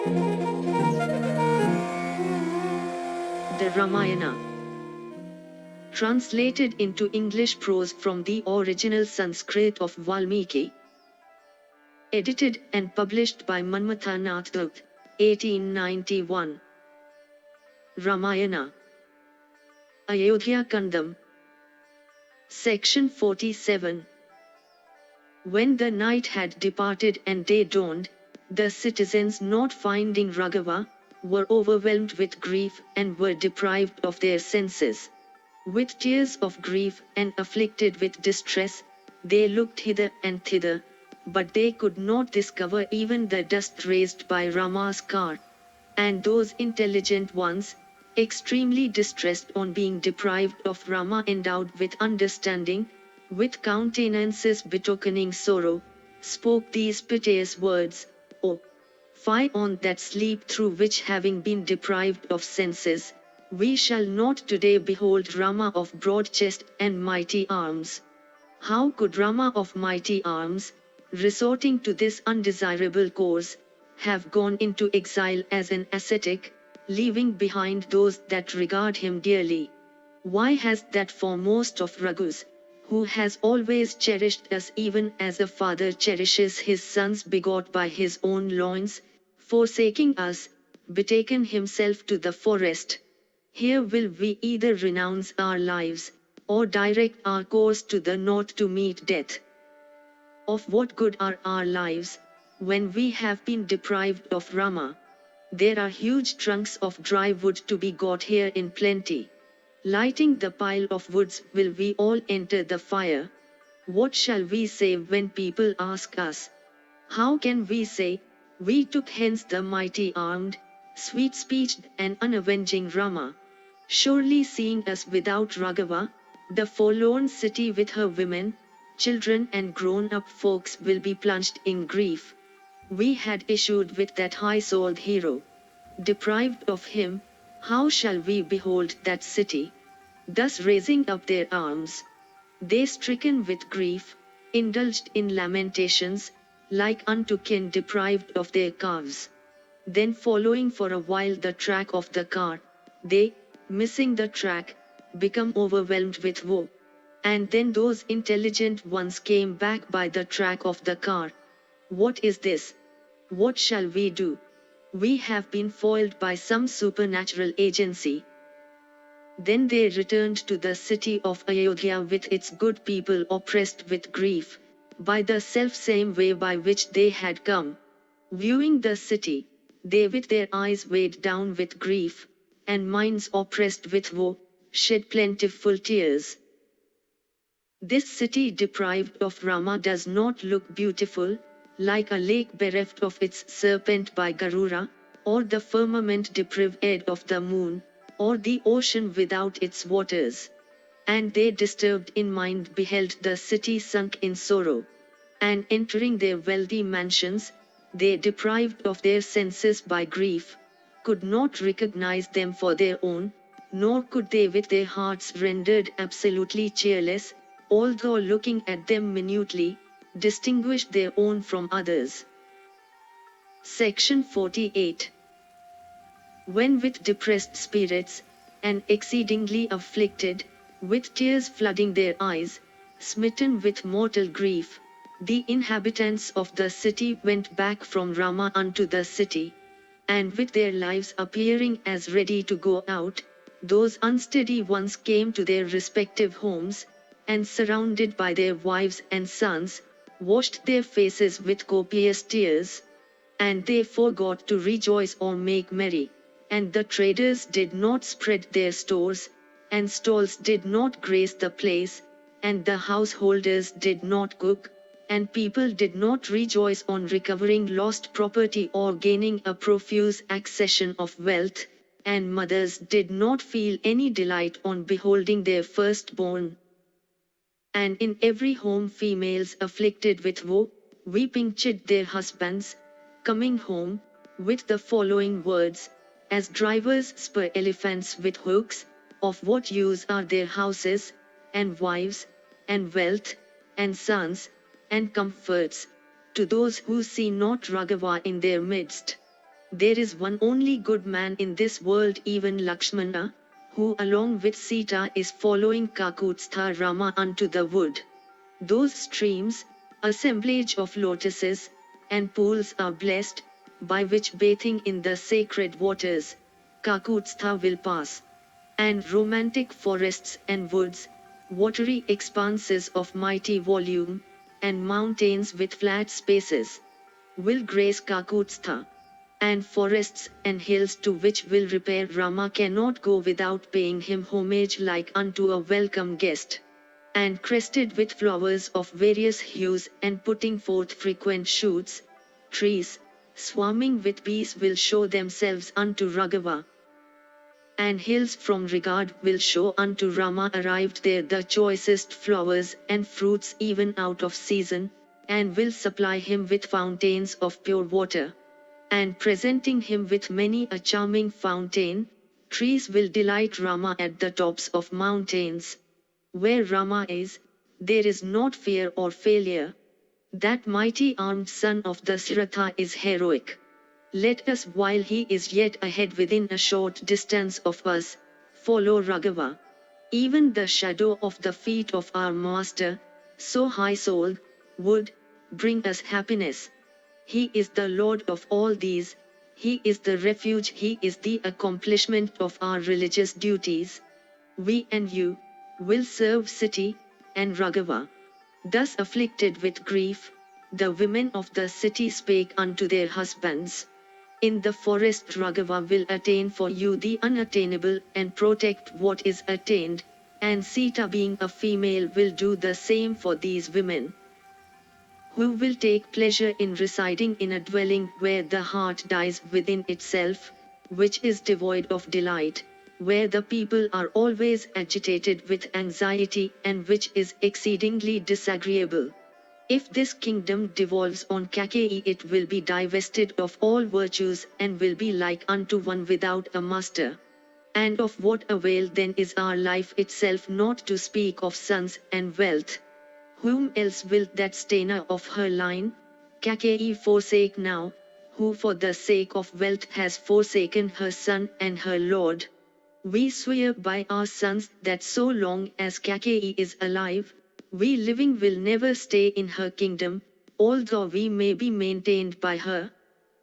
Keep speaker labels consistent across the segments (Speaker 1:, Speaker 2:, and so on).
Speaker 1: The Ramayana, translated into English prose from the original Sanskrit of Valmiki, edited and published by Manmatha Nath Dutt, 1891. Ramayana, Ayodhya Kanda, Section 47. When the night had departed and day dawned, the citizens, not finding Raghava, were overwhelmed with grief and were deprived of their senses. With tears of grief and afflicted with distress, they looked hither and thither, but they could not discover even the dust raised by Rama's car. And those intelligent ones, extremely distressed on being deprived of Rama endowed with understanding, with countenances betokening sorrow, spoke these piteous words, "Oh, fie on that sleep through which, having been deprived of senses, we shall not today behold Rama of broad chest and mighty arms. How could Rama of mighty arms, resorting to this undesirable course, have gone into exile as an ascetic, leaving behind those that regard him dearly? Why has that foremost of Raghus, who has always cherished us even as a father cherishes his sons begot by his own loins, forsaking us, betaken himself to the forest? Here will we either renounce our lives, or direct our course to the north to meet death. Of what good are our lives, when we have been deprived of Rama? There are huge trunks of dry wood to be got here in plenty. Lighting the pile of woods, will we all enter the fire? What shall we say when people ask us? How can we say, we took hence the mighty armed, sweet-speeched and unavenging Rama? Surely seeing us without Raghava, the forlorn city with her women, children and grown-up folks will be plunged in grief. We had issued with that high-souled hero. Deprived of him, how shall we behold that city? Thus raising up their arms, they, stricken with grief, indulged in lamentations, like unto kin deprived of their calves. Then following for a while the track of the car, they, missing the track, become overwhelmed with woe. And then those intelligent ones came back by the track of the car. What is this? What shall we do? We have been foiled by some supernatural agency. Then they returned to the city of Ayodhya with its good people oppressed with grief, by the self-same way by which they had come. Viewing the city, they with their eyes weighed down with grief, and minds oppressed with woe, shed plentiful tears. This city deprived of Rama does not look beautiful, like a lake bereft of its serpent by Garuda, or the firmament deprived of the moon, or the ocean without its waters. And they, disturbed in mind, beheld the city sunk in sorrow. And entering their wealthy mansions, they, deprived of their senses by grief, could not recognize them for their own, nor could they with their hearts rendered absolutely cheerless, although looking at them minutely, distinguish their own from others. Section 48. When with depressed spirits, and exceedingly afflicted, with tears flooding their eyes, smitten with mortal grief, the inhabitants of the city went back from Rama unto the city, and with their lives appearing as ready to go out, those unsteady ones came to their respective homes, and surrounded by their wives and sons, washed their faces with copious tears. And they forgot to rejoice or make merry, and the traders did not spread their stores, and stalls did not grace the place, and the householders did not cook, and people did not rejoice on recovering lost property or gaining a profuse accession of wealth, and mothers did not feel any delight on beholding their firstborn. And in every home females afflicted with woe, weeping chid their husbands, coming home, with the following words, as drivers spur elephants with hooks, of what use are their houses, and wives, and wealth, and sons, and comforts, to those who see not Raghava in their midst? There is one only good man in this world, even Lakshmana, who along with Sita is following Kakutstha Rama unto the wood. Those streams, assemblage of lotuses, and pools are blessed, by which bathing in the sacred waters, Kakutstha will pass. And romantic forests and woods, watery expanses of mighty volume, and mountains with flat spaces, will grace Kakutstha. And forests and hills to which will repair Rama cannot go without paying him homage like unto a welcome guest. And crested with flowers of various hues and putting forth frequent shoots, trees, swarming with bees will show themselves unto Raghava. And hills from regard will show unto Rama arrived there the choicest flowers and fruits even out of season, and will supply him with fountains of pure water. And presenting him with many a charming fountain, trees will delight Rama at the tops of mountains. Where Rama is, there is not fear or failure. That mighty armed son of Dasaratha is heroic. Let us, while he is yet ahead within a short distance of us, follow Raghava. Even the shadow of the feet of our master, so high-souled, would bring us happiness. He is the Lord of all these, He is the refuge, He is the accomplishment of our religious duties. We and you will serve city and Raghava. Thus afflicted with grief, the women of the city spake unto their husbands. In the forest Raghava will attain for you the unattainable and protect what is attained, and Sita being a female will do the same for these women. Who will take pleasure in residing in a dwelling where the heart dies within itself, which is devoid of delight, where the people are always agitated with anxiety and which is exceedingly disagreeable. If this kingdom devolves on Kaikeyi, it will be divested of all virtues and will be like unto one without a master. And of what avail then is our life itself, not to speak of sons and wealth? Whom else will that stainer of her line, Kaikeyi, forsake now, who for the sake of wealth has forsaken her son and her lord? We swear by our sons that so long as Kaikeyi is alive, we living will never stay in her kingdom, although we may be maintained by her.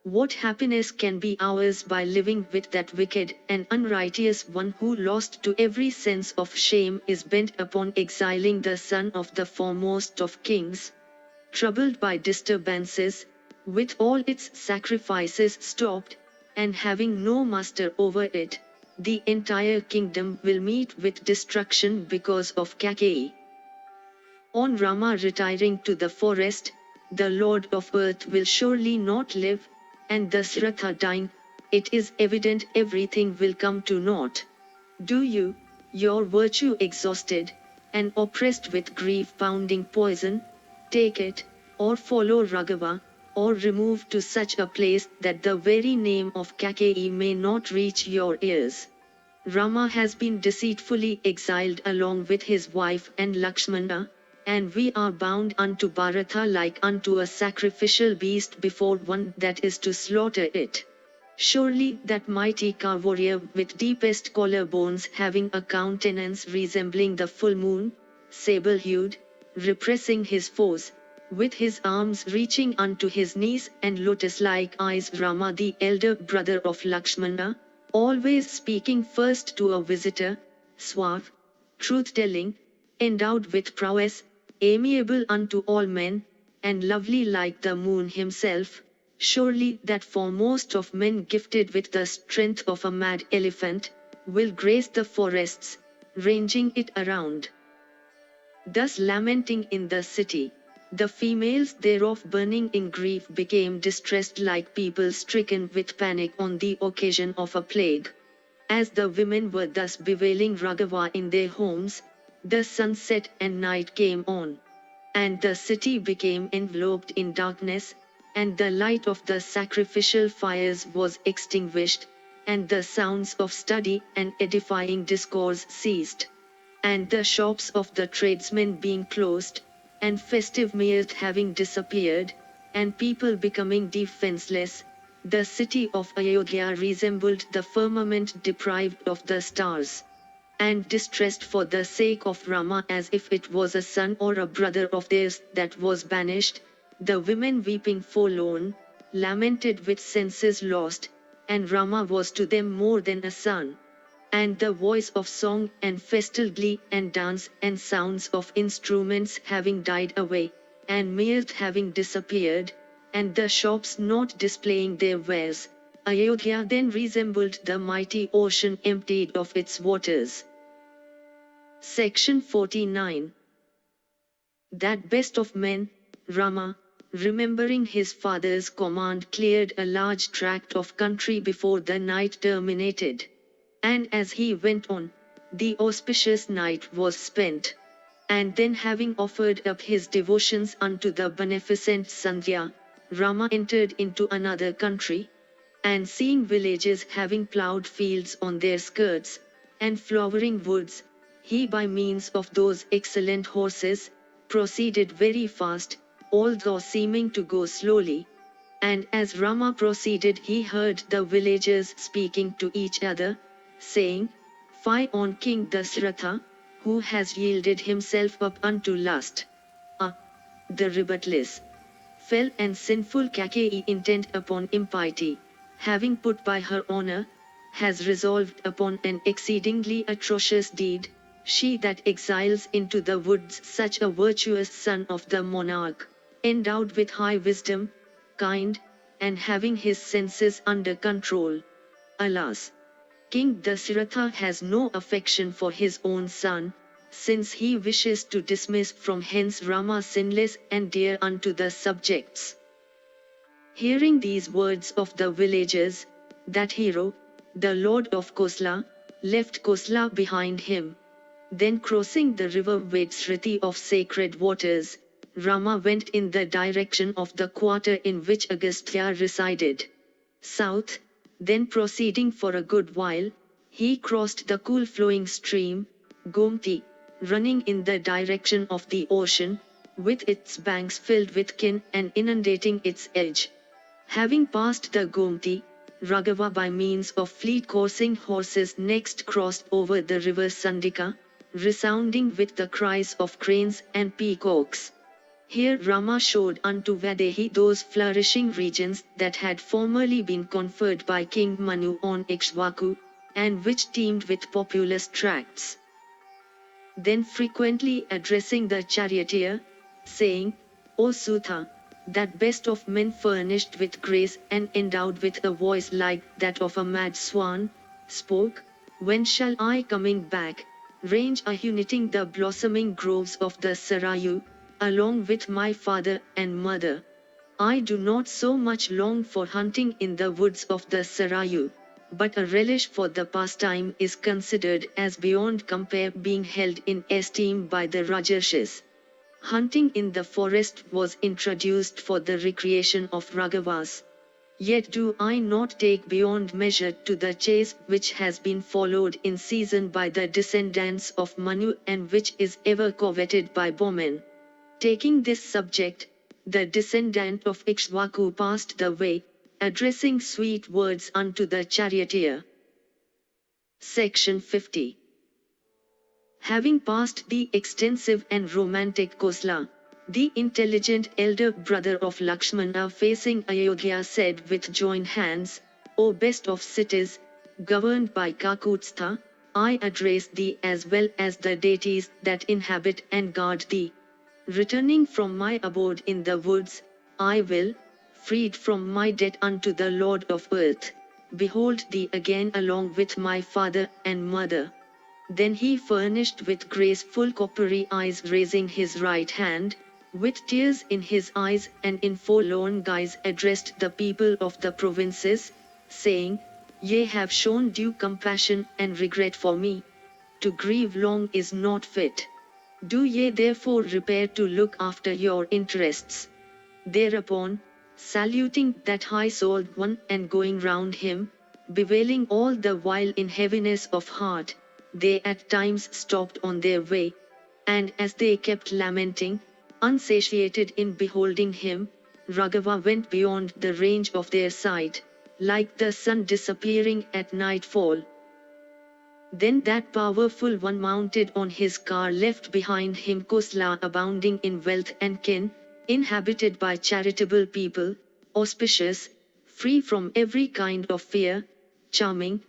Speaker 1: What happiness can be ours by living with that wicked and unrighteous one who, lost to every sense of shame, is bent upon exiling the son of the foremost of kings? Troubled by disturbances, with all its sacrifices stopped, and having no master over it, the entire kingdom will meet with destruction because of Kaikeyi. On Rama retiring to the forest, the Lord of Earth will surely not live, and Dasaratha dying, it is evident everything will come to naught. Do you, your virtue exhausted, and oppressed with grief-pounding poison, take it, or follow Raghava, or remove to such a place that the very name of Kaikeyi may not reach your ears. Rama has been deceitfully exiled along with his wife and Lakshmana, and we are bound unto Bharata like unto a sacrificial beast before one that is to slaughter it. Surely that mighty cow warrior with deepest collarbones, having a countenance resembling the full moon, sable-hued, repressing his foes, with his arms reaching unto his knees and lotus-like eyes, Rama the elder brother of Lakshmana, always speaking first to a visitor, suave, truth-telling, endowed with prowess, amiable unto all men, and lovely like the moon himself, surely that foremost of men, gifted with the strength of a mad elephant, will grace the forests, ranging it around. Thus lamenting in the city, the females thereof, burning in grief, became distressed like people stricken with panic on the occasion of a plague. As the women were thus bewailing Raghava in their homes, the sunset and night came on, and the city became enveloped in darkness, and the light of the sacrificial fires was extinguished, and the sounds of study and edifying discourse ceased, and the shops of the tradesmen being closed, and festive mirth having disappeared, and people becoming defenseless, The city of Ayodhya resembled the firmament deprived of the stars, and distressed for the sake of Rama as if it was a son or a brother of theirs that was banished. The women weeping forlorn, lamented with senses lost, and Rama was to them more than a son. And the voice of song and festal glee and dance and sounds of instruments having died away, and mirth having disappeared, and the shops not displaying their wares, Ayodhya then resembled the mighty ocean emptied of its waters. Section 49. That best of men, Rama, remembering his father's command, cleared a large tract of country before the night terminated. And as he went on, the auspicious night was spent. And then, having offered up his devotions unto the beneficent Sandhya, Rama entered into another country, and seeing villages having ploughed fields on their skirts, and flowering woods, he by means of those excellent horses, proceeded very fast, although seeming to go slowly. And as Rama proceeded, he heard the villagers speaking to each other, saying, "Fie on King Dasaratha, who has yielded himself up unto lust. Ah, the rebutless, fell and sinful Kaikeyi, intent upon impiety, having put by her honor, has resolved upon an exceedingly atrocious deed, she that exiles into the woods such a virtuous son of the monarch, endowed with high wisdom, kind, and having his senses under control. Alas! King Dasaratha has no affection for his own son, since he wishes to dismiss from hence Rama sinless and dear unto the subjects." Hearing these words of the villagers, that hero, the lord of Kosla, left Kosla behind him. Then crossing the river Vatsriti of sacred waters, Rama went in the direction of the quarter in which Agastya resided. South, then proceeding for a good while, he crossed the cool flowing stream, Gomti, running in the direction of the ocean, with its banks filled with kin and inundating its edge. Having passed the Gomti, Raghava by means of fleet coursing horses next crossed over the river Sandika, resounding with the cries of cranes and peacocks. Here Rama showed unto Vaidehi those flourishing regions that had formerly been conferred by King Manu on Ikshvaku, and which teemed with populous tracts. Then frequently addressing the charioteer, saying, "O Sutha, that best of men, furnished with grace and endowed with a voice like that of a mad swan, spoke, when shall I, coming back, range uniting the blossoming groves of the Sarayu, along with my father and mother? I do not so much long for hunting in the woods of the Sarayu, but a relish for the pastime is considered as beyond compare, being held in esteem by the Rajarshis. Hunting in the forest was introduced for the recreation of Raghavas. Yet do I not take beyond measure to the chase which has been followed in season by the descendants of Manu, and which is ever coveted by bowmen." Taking this subject, the descendant of Ikshvaku passed the way, addressing sweet words unto the charioteer. Section 50. Having passed the extensive and romantic Kosla, the intelligent elder brother of Lakshmana, facing Ayodhya, said with joined hands, "O best of cities, governed by Kakutstha, I address thee as well as the deities that inhabit and guard thee. Returning from my abode in the woods, I will, freed from my debt unto the Lord of earth, behold thee again along with my father and mother." Then he, furnished with graceful coppery eyes, raising his right hand, with tears in his eyes and in forlorn guise, addressed the people of the provinces, saying, "Ye have shown due compassion and regret for me. To grieve long is not fit. Do ye therefore repair to look after your interests." Thereupon, saluting that high-souled one and going round him, bewailing all the while in heaviness of heart, they at times stopped on their way, and as they kept lamenting, unsatiated in beholding him, Raghava went beyond the range of their sight, like the sun disappearing at nightfall. Then that powerful one mounted on his car left behind him Kosla, abounding in wealth and kin, inhabited by charitable people, auspicious, free from every kind of fear, charming,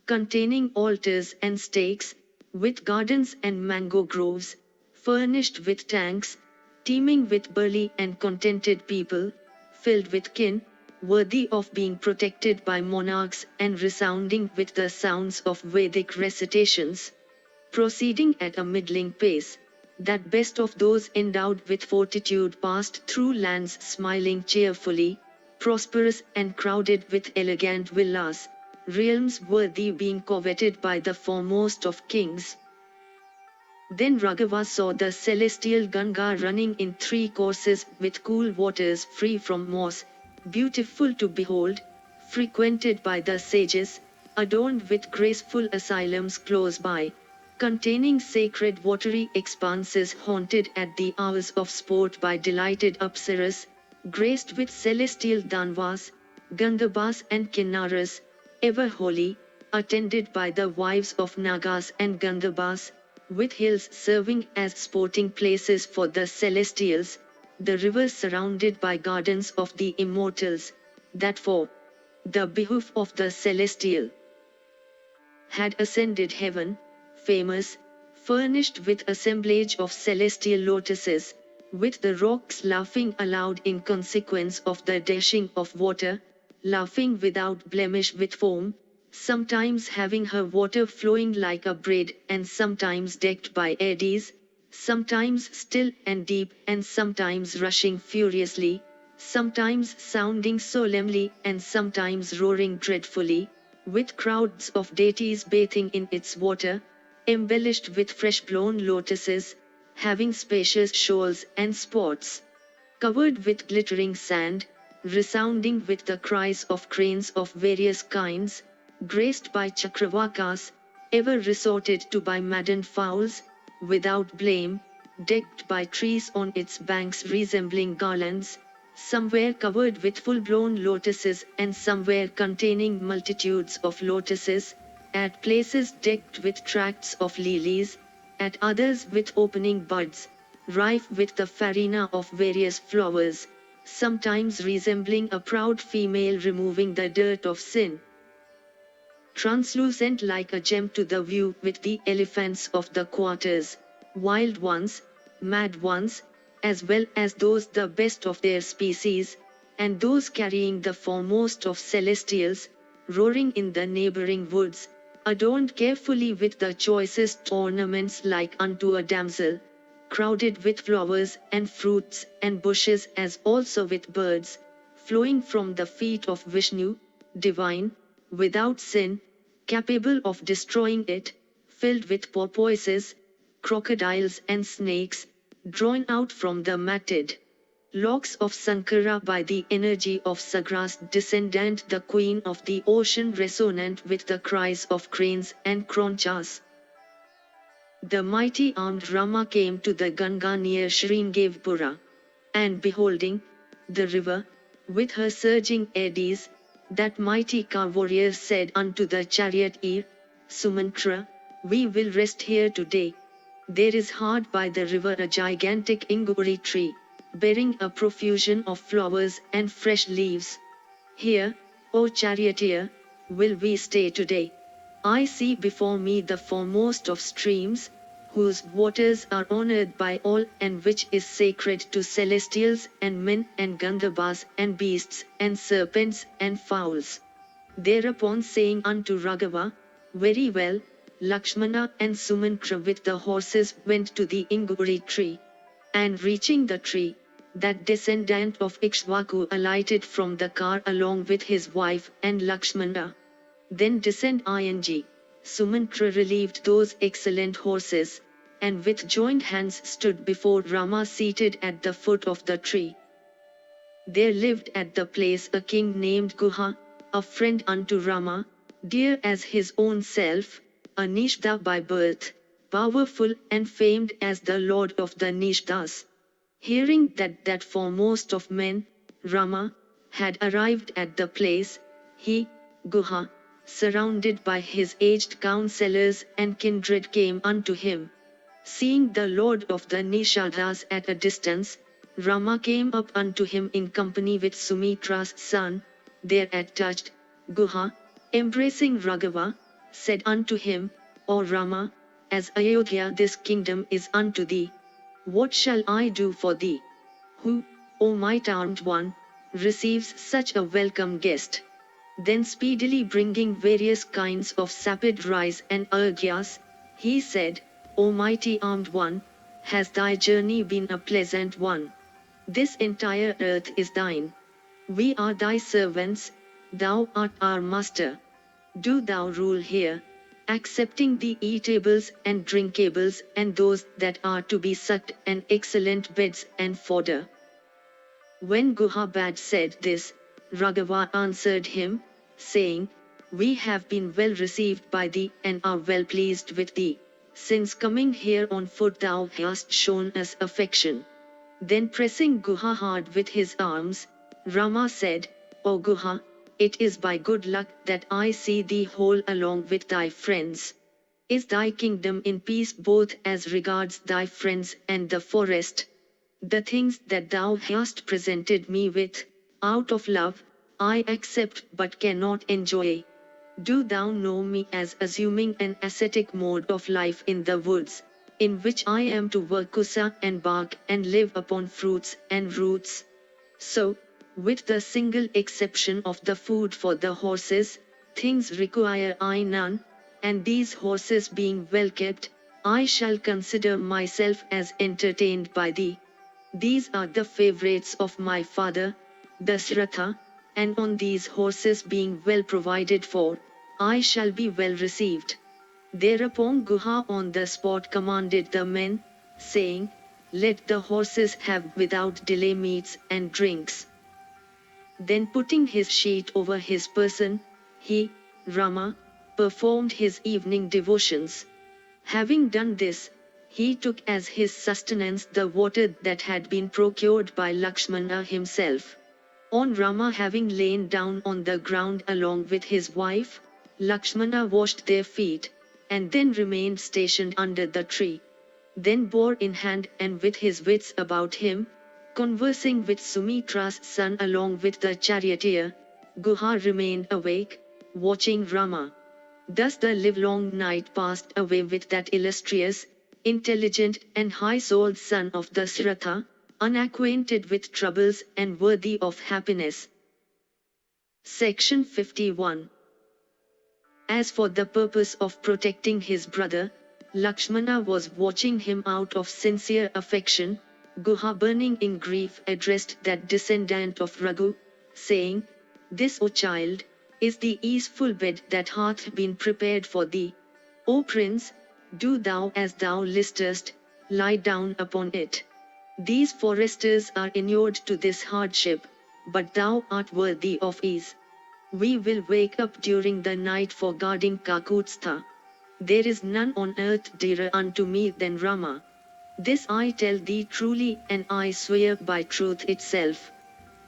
Speaker 1: containing altars and stakes, with gardens and mango groves, furnished with tanks, teeming with burly and contented people, filled with kin, worthy of being protected by monarchs and resounding with the sounds of Vedic recitations, proceeding at a middling pace, that best of those endowed with fortitude passed through lands smiling cheerfully, prosperous and crowded with elegant villas, realms worthy being coveted by the foremost of kings. Then Raghava saw the celestial Ganga running in three courses with cool waters free from moss, beautiful to behold, frequented by the sages, adorned with graceful asylums close by, containing sacred watery expanses haunted at the hours of sport by delighted Apsaras, graced with celestial Danvas, Gandhabas and Kinnaras, ever holy, attended by the wives of Nagas and Gandhabas, with hills serving as sporting places for the celestials, the rivers surrounded by gardens of the immortals, that for the behoof of the celestial had ascended heaven, famous, furnished with assemblage of celestial lotuses, with the rocks laughing aloud in consequence of the dashing of water, laughing without blemish with foam, sometimes having her water flowing like a braid and sometimes decked by eddies, sometimes still and deep and sometimes rushing furiously, sometimes sounding solemnly and sometimes roaring dreadfully, with crowds of deities bathing in its water, embellished with fresh-blown lotuses, having spacious shoals and spots, covered with glittering sand, resounding with the cries of cranes of various kinds, graced by chakravakas, ever resorted to by maddened fowls, without blame, decked by trees on its banks resembling garlands, somewhere covered with full-blown lotuses and somewhere containing multitudes of lotuses, at places decked with tracts of lilies, at others with opening buds, rife with the farina of various flowers, sometimes resembling a proud female removing the dirt of sin, translucent like a gem to the view with the elephants of the quarters, wild ones, mad ones, as well as those the best of their species, and those carrying the foremost of celestials, roaring in the neighboring woods, adorned carefully with the choicest ornaments like unto a damsel, crowded with flowers and fruits and bushes as also with birds, flowing from the feet of Vishnu, divine, without sin, capable of destroying it, filled with porpoises, crocodiles and snakes, drawn out from the matted locks of Sankara by the energy of Sagras descendant, the queen of the ocean, resonant with the cries of cranes and cronchas. The mighty armed Rama came to the Ganga near Sringavpura, and beholding the river, with her surging eddies, that mighty car warrior said unto the charioteer, Sumantra, we will rest here today. There is hard by the river a gigantic inguri tree, bearing a profusion of flowers and fresh leaves. Here, O charioteer, will we stay today. I see before me the foremost of streams, whose waters are honored by all and which is sacred to celestials and men and Gandhabas and beasts and serpents and fowls. Thereupon saying unto Raghava, very well, Lakshmana and Sumantra with the horses went to the inguri tree. And reaching the tree, that descendant of Ikshvaku alighted from the car along with his wife and Lakshmana. Then descend ing. Sumantra relieved those excellent horses, and with joined hands stood before Rama seated at the foot of the tree. There lived at the place a king named Guha, a friend unto Rama, dear as his own self, a Nishda by birth, powerful and famed as the lord of the Nishdas. Hearing that foremost of men, Rama, had arrived at the place, he, Guha, surrounded by his aged counselors and kindred came unto him. Seeing the lord of the Nishadas at a distance, Rama came up unto him in company with Sumitra's son, thereat touched, Guha, embracing Raghava, said unto him, O Rama, as Ayodhya this kingdom is unto thee, what shall I do for thee? Who, O might-armed one, receives such a welcome guest? Then speedily bringing various kinds of sapid rice and argyas, he said, O mighty armed one, has thy journey been a pleasant one? This entire earth is thine. We are thy servants, thou art our master. Do thou rule here, accepting the eatables and drinkables and those that are to be sucked and excellent beds and fodder. When Guhabad said this, Raghava answered him, saying, We have been well received by thee and are well pleased with thee. Since coming here on foot thou hast shown us affection. Then pressing Guha hard with his arms, Rama said, O Guha, it is by good luck that I see thee whole along with thy friends. Is thy kingdom in peace both as regards thy friends and the forest? The things that thou hast presented me with, out of love, I accept but cannot enjoy. Do thou know me as assuming an ascetic mode of life in the woods, in which I am to work kusa and bark and live upon fruits and roots? So, with the single exception of the food for the horses, things require I none, and these horses being well kept, I shall consider myself as entertained by thee. These are the favorites of my father, Dasaratha, and on these horses being well provided for, I shall be well received. Thereupon Guha on the spot commanded the men, saying, Let the horses have without delay meats and drinks. Then putting his sheet over his person, he, Rama, performed his evening devotions. Having done this, he took as his sustenance the water that had been procured by Lakshmana himself. On Rama having lain down on the ground along with his wife, Lakshmana washed their feet, and then remained stationed under the tree. Then bore in hand and with his wits about him, conversing with Sumitra's son along with the charioteer, Guha remained awake, watching Rama. Thus the livelong night passed away with that illustrious, intelligent and high-souled son of Dasaratha, unacquainted with troubles and worthy of happiness. Section 51. As for the purpose of protecting his brother, Lakshmana was watching him out of sincere affection. Guha burning in grief addressed that descendant of Raghu, saying, This, O child, is the easeful bed that hath been prepared for thee. O prince, do thou as thou listest, lie down upon it. These foresters are inured to this hardship, but thou art worthy of ease. We will wake up during the night for guarding Kakutstha. There is none on earth dearer unto me than Rama. This I tell thee truly, and I swear by truth itself.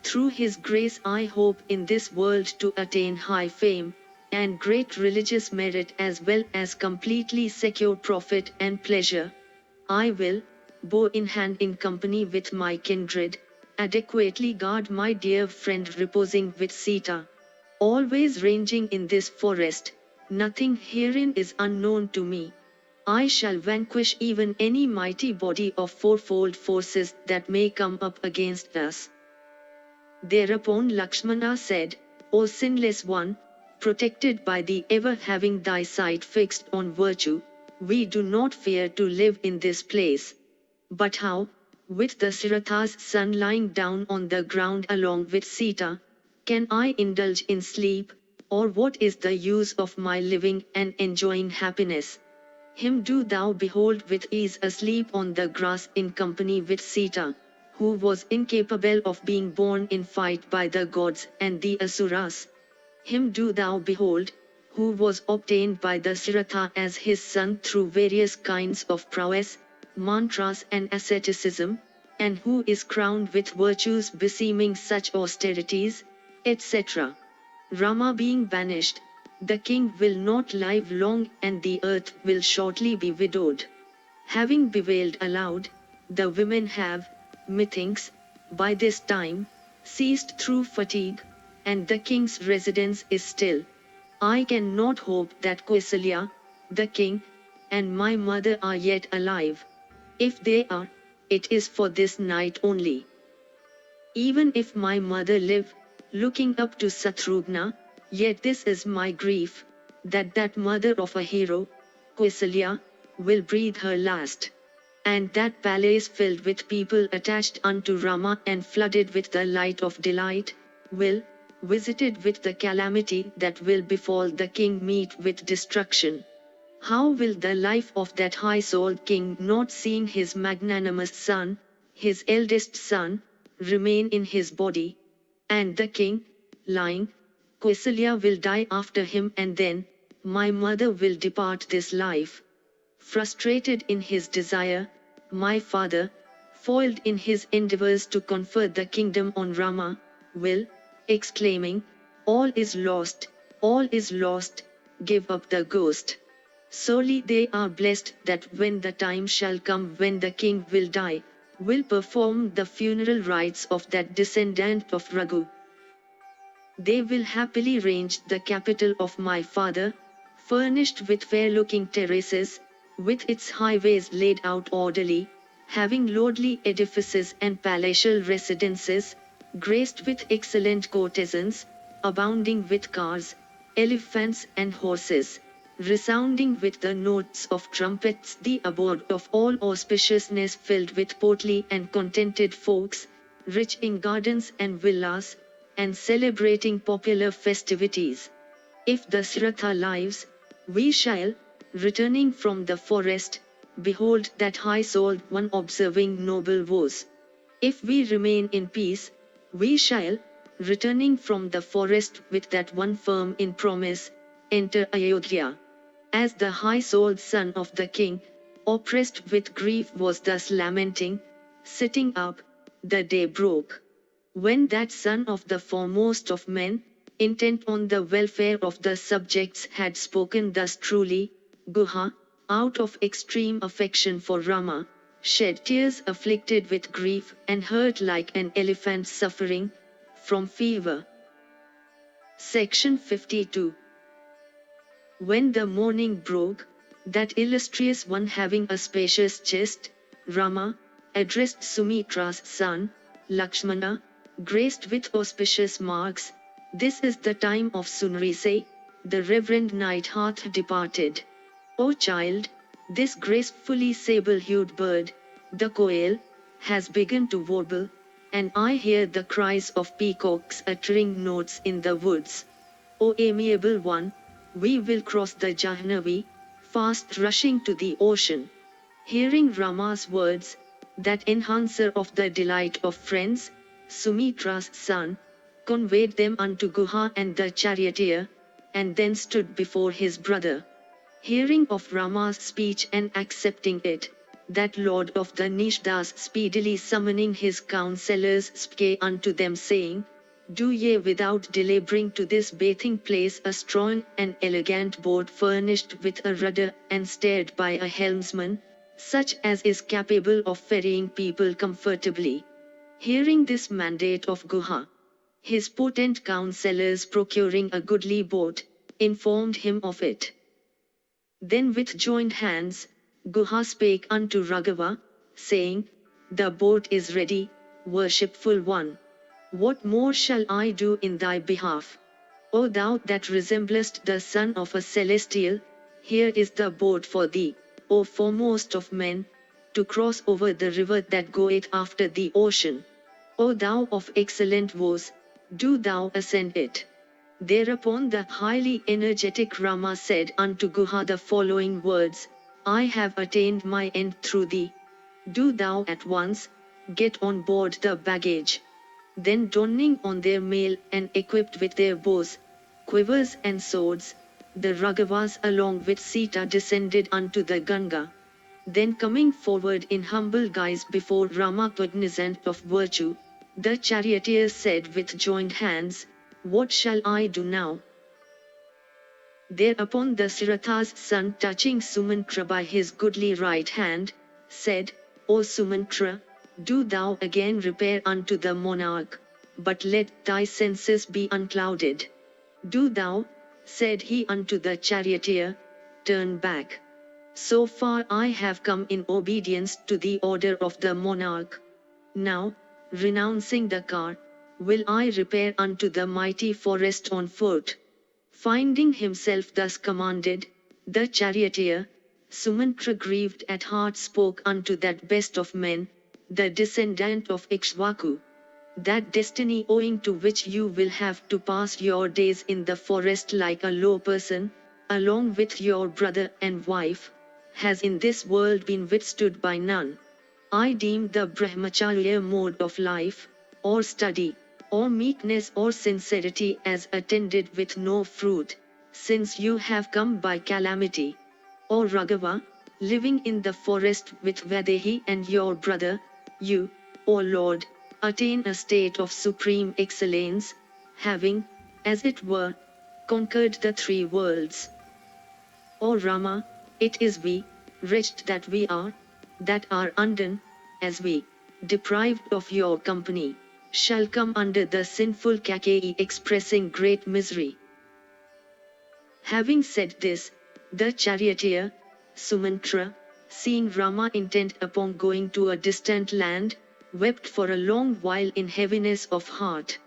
Speaker 1: Through his grace I hope in this world to attain high fame, and great religious merit as well as completely secure profit and pleasure. I will, bow in hand in company with my kindred, adequately guard my dear friend reposing with Sita. Always ranging in this forest, nothing herein is unknown to me. I shall vanquish even any mighty body of fourfold forces that may come up against us. Thereupon Lakshmana said, O sinless one, protected by thee ever having thy sight fixed on virtue, we do not fear to live in this place. But how, with Dasaratha's son lying down on the ground along with Sita, can I indulge in sleep, or what is the use of my living and enjoying happiness? Him do thou behold with ease asleep on the grass in company with Sita, who was incapable of being born in fight by the gods and the asuras. Him do thou behold, who was obtained by Dasaratha as his son through various kinds of prowess, mantras and asceticism, and who is crowned with virtues beseeming such austerities, etc. Rama being banished, the king will not live long and the earth will shortly be widowed. Having bewailed aloud, the women have, methinks, by this time, ceased through fatigue, and the king's residence is still. I cannot hope that Kausalya, the king, and my mother are yet alive. If they are, it is for this night only. Even if my mother live, looking up to Satrughna, yet this is my grief, that that mother of a hero, Kausalya, will breathe her last. And that palace filled with people attached unto Rama and flooded with the light of delight, will, visited with the calamity that will befall the king meet with destruction. How will the life of that high-souled king, not seeing his magnanimous son, his eldest son, remain in his body? And the king, lying, Kausalya will die after him, and then, my mother will depart this life. Frustrated in his desire, my father, foiled in his endeavors to confer the kingdom on Rama, will, exclaiming, all is lost, give up the ghost. Solely they are blessed that when the time shall come when the king will die, will perform the funeral rites of that descendant of Raghu. They will happily range the capital of my father, furnished with fair-looking terraces, with its highways laid out orderly, having lordly edifices and palatial residences, graced with excellent courtesans, abounding with cars, elephants and horses, resounding with the notes of trumpets, the abode of all auspiciousness filled with portly and contented folks, rich in gardens and villas, and celebrating popular festivities. If Dasaratha lives, we shall, returning from the forest, behold that high-souled one observing noble vows. If we remain in peace, we shall, returning from the forest with that one firm in promise, enter Ayodhya. As the high-souled son of the king, oppressed with grief, was thus lamenting, sitting up, the day broke. When that son of the foremost of men, intent on the welfare of the subjects, had spoken thus truly, Guha, out of extreme affection for Rama, shed tears afflicted with grief and hurt like an elephant suffering from fever. Section 52. When the morning broke, that illustrious one having a spacious chest, Rama, addressed Sumitra's son, Lakshmana, graced with auspicious marks, this is the time of sunrise, the reverend night hath departed. O child, this gracefully sable-hued bird, the quail, has begun to warble, and I hear the cries of peacocks uttering notes in the woods. O amiable one, we will cross the Jahnavi, fast rushing to the ocean. Hearing Rama's words, that enhancer of the delight of friends, Sumitra's son, conveyed them unto Guha and the charioteer, and then stood before his brother. Hearing of Rama's speech and accepting it, that lord of the Nishdas speedily summoning his counselors spake unto them, saying, do ye without delay bring to this bathing place a strong and elegant boat furnished with a rudder and steered by a helmsman, such as is capable of ferrying people comfortably. Hearing this mandate of Guha, his potent counselors procuring a goodly boat, informed him of it. Then with joined hands, Guha spake unto Raghava, saying, the boat is ready, worshipful one. What more shall I do in thy behalf? O thou that resemblest the son of a celestial, here is the boat for thee, O foremost of men, to cross over the river that goeth after the ocean. O thou of excellent voice, do thou ascend it. Thereupon the highly energetic Rama said unto Guha the following words, I have attained my end through thee. Do thou at once, get on board the baggage. Then donning on their mail and equipped with their bows, quivers and swords, the Raghavas along with Sita descended unto the Ganga. Then coming forward in humble guise before Rama cognizant of virtue, the charioteer said with joined hands, What shall I do now? Thereupon Dasaratha's son, touching Sumantra by his goodly right hand, said, O Sumantra, do thou again repair unto the monarch, but let thy senses be unclouded. Do thou, said he unto the charioteer, turn back. So far I have come in obedience to the order of the monarch. Now, renouncing the car, will I repair unto the mighty forest on foot. Finding himself thus commanded, the charioteer, Sumantra grieved at heart spoke unto that best of men, the descendant of Ikshvaku, that destiny owing to which you will have to pass your days in the forest like a low person, along with your brother and wife, has in this world been withstood by none. I deem the brahmacharya mode of life, or study, or meekness or sincerity as attended with no fruit, since you have come by calamity. O Raghava, living in the forest with Vaidehi and your brother, you, O Lord, attain a state of supreme excellence, having, as it were, conquered the three worlds. O Rama, it is we, wretched that we are, that are undone, as we, deprived of your company, shall come under the sinful Kaikeyi expressing great misery. Having said this, the charioteer, Sumantra, seeing Rama intent upon going to a distant land, wept for a long while in heaviness of heart.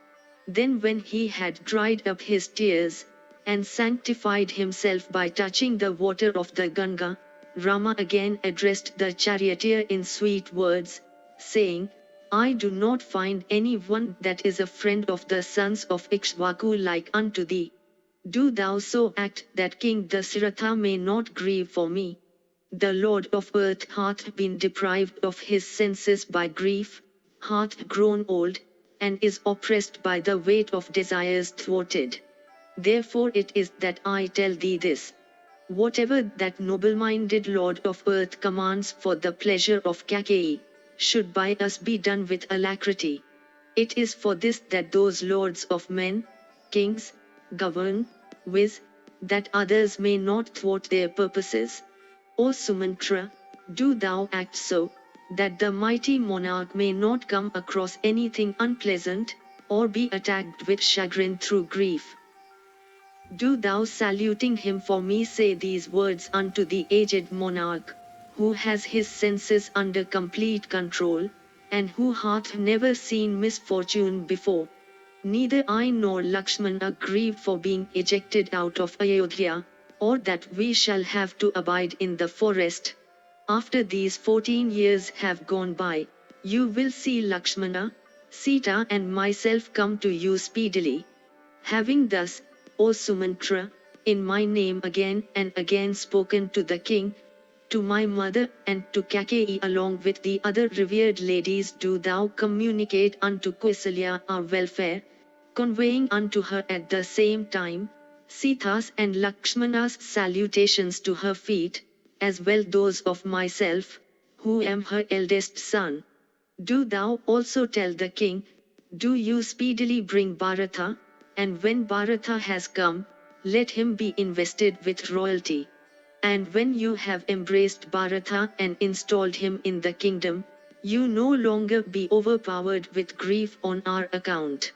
Speaker 1: Then when he had dried up his tears, and sanctified himself by touching the water of the Ganga, Rama again addressed the charioteer in sweet words, saying, I do not find any one that is a friend of the sons of Ikshvaku like unto thee. Do thou so act that King Dasaratha may not grieve for me. The Lord of earth hath been deprived of his senses by grief, hath grown old, and is oppressed by the weight of desires thwarted. Therefore it is that I tell thee this. Whatever that noble-minded Lord of earth commands for the pleasure of Kaikeyi, should by us be done with alacrity. It is for this that those lords of men, kings, govern, viz., that others may not thwart their purposes. O Sumantra, do thou act so, that the mighty monarch may not come across anything unpleasant, or be attacked with chagrin through grief. Do thou saluting him for me say these words unto the aged monarch, who has his senses under complete control, and who hath never seen misfortune before. Neither I nor Lakshmana grieve for being ejected out of Ayodhya, or that we shall have to abide in the forest. After these 14 years have gone by, you will see Lakshmana, Sita and myself come to you speedily. Having thus, O Sumantra, in my name again and again spoken to the king, to my mother and to Kaikeyi along with the other revered ladies do thou communicate unto Kausalya our welfare, conveying unto her at the same time, Sita's and Lakshmana's salutations to her feet, as well those of myself, who am her eldest son. Do thou also tell the king, do you speedily bring Bharata, and when Bharata has come, let him be invested with royalty. And when you have embraced Bharata and installed him in the kingdom, you no longer be overpowered with grief on our account.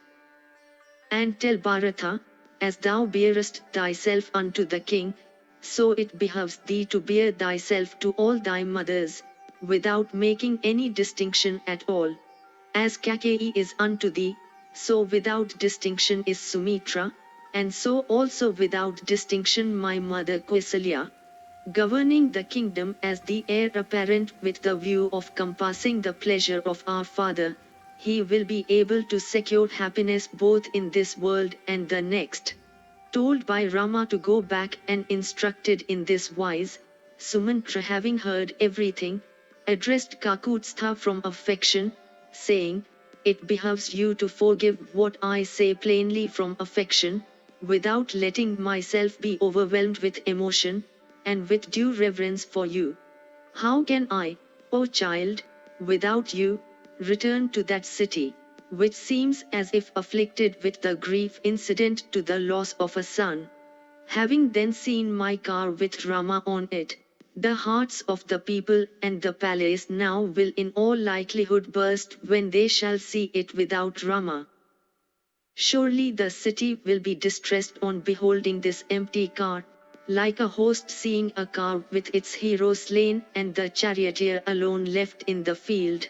Speaker 1: And tell Bharata, as thou bearest thyself unto the king, so it behoves thee to bear thyself to all thy mothers, without making any distinction at all. As Kaikeyi is unto thee, so without distinction is Sumitra, and so also without distinction my mother Kausalya. Governing the kingdom as the heir apparent with the view of compassing the pleasure of our father, he will be able to secure happiness both in this world and the next. Told by Rama to go back and instructed in this wise, Sumantra having heard everything, addressed Kakutstha from affection, saying, It behoves you to forgive what I say plainly from affection, without letting myself be overwhelmed with emotion, and with due reverence for you. How can I, O child, without you, return to that city? which seems as if afflicted with the grief incident to the loss of a son. Having then seen my car with Rama on it, the hearts of the people and the palace now will in all likelihood burst when they shall see it without Rama. Surely the city will be distressed on beholding this empty car, like a host seeing a car with its hero slain and the charioteer alone left in the field,